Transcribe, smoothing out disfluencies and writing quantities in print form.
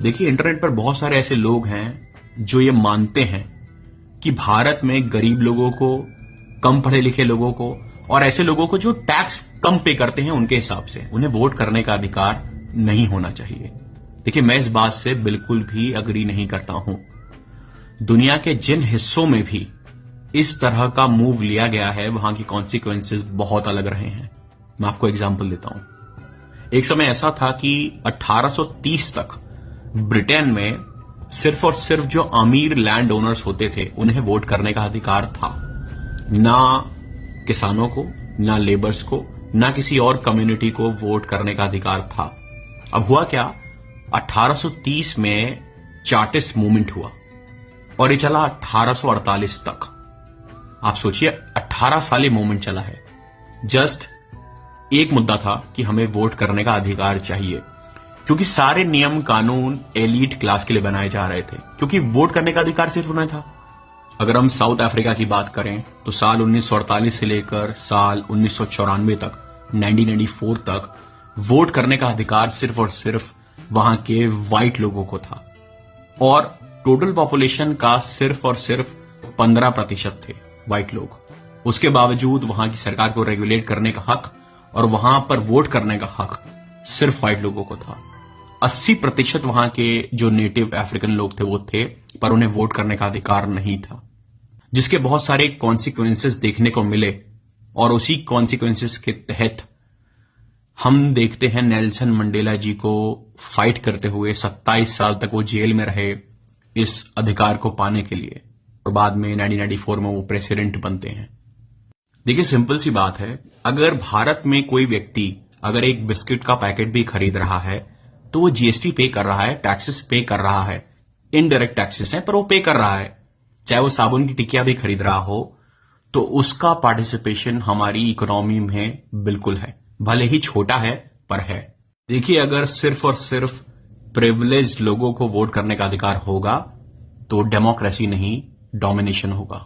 देखिए, इंटरनेट पर बहुत सारे ऐसे लोग हैं जो ये मानते हैं कि भारत में गरीब लोगों को, कम पढ़े लिखे लोगों को और ऐसे लोगों को जो टैक्स कम पे करते हैं उनके हिसाब से उन्हें वोट करने का अधिकार नहीं होना चाहिए। देखिए, मैं इस बात से बिल्कुल भी अग्री नहीं करता हूं। दुनिया के जिन हिस्सों में भी इस तरह का मूव लिया गया है वहां की कॉन्सिक्वेंसेस बहुत अलग रहे हैं। मैं आपको एग्जांपल देता हूं। एक समय ऐसा था कि 1830 तक ब्रिटेन में सिर्फ और सिर्फ जो अमीर लैंड ओनर्स होते थे उन्हें वोट करने का अधिकार था, ना किसानों को, ना लेबर्स को, ना किसी और कम्युनिटी को वोट करने का अधिकार था। अब हुआ क्या, 1830 में चार्टिस्ट मूवमेंट हुआ और ये चला 1848 तक। आप सोचिए, 18 साल ये मूवमेंट चला है। जस्ट एक मुद्दा था कि हमें वोट करने का अधिकार चाहिए, क्योंकि सारे नियम कानून एलीट क्लास के लिए बनाए जा रहे थे, क्योंकि वोट करने का अधिकार सिर्फ उन्हें था। अगर हम साउथ अफ्रीका की बात करें तो साल 1948 से लेकर साल 1994 तक, 1994 तक वोट करने का अधिकार सिर्फ और सिर्फ वहां के व्हाइट लोगों को था और टोटल पॉपुलेशन का सिर्फ और सिर्फ 15% थे व्हाइट लोग। उसके बावजूद वहां की सरकार को रेगुलेट करने का हक और वहां पर वोट करने का हक सिर्फ व्हाइट लोगों को था। 80% वहां के जो नेटिव अफ्रीकन लोग थे वो थे, पर उन्हें वोट करने का अधिकार नहीं था, जिसके बहुत सारे कॉन्सिक्वेंसेस देखने को मिले। और उसी कॉन्सिक्वेंसेस के तहत हम देखते हैं नेल्सन मंडेला जी को फाइट करते हुए 27 साल तक वो जेल में रहे इस अधिकार को पाने के लिए, और बाद में 1994 में वो प्रेसिडेंट बनते हैं। देखिए, सिंपल सी बात है, अगर भारत में कोई व्यक्ति अगर एक बिस्किट का पैकेट भी खरीद रहा है तो वो जीएसटी पे कर रहा है, टैक्सेस पे कर रहा है, इनडायरेक्ट टैक्सेस हैं पर वो पे कर रहा है। चाहे वो साबुन की टिकिया भी खरीद रहा हो तो उसका पार्टिसिपेशन हमारी इकोनॉमी में बिल्कुल है, भले ही छोटा है पर है। देखिए, अगर सिर्फ और सिर्फ प्रिविलेज्ड लोगों को वोट करने का अधिकार होगा तो डेमोक्रेसी नहीं, डोमिनेशन होगा।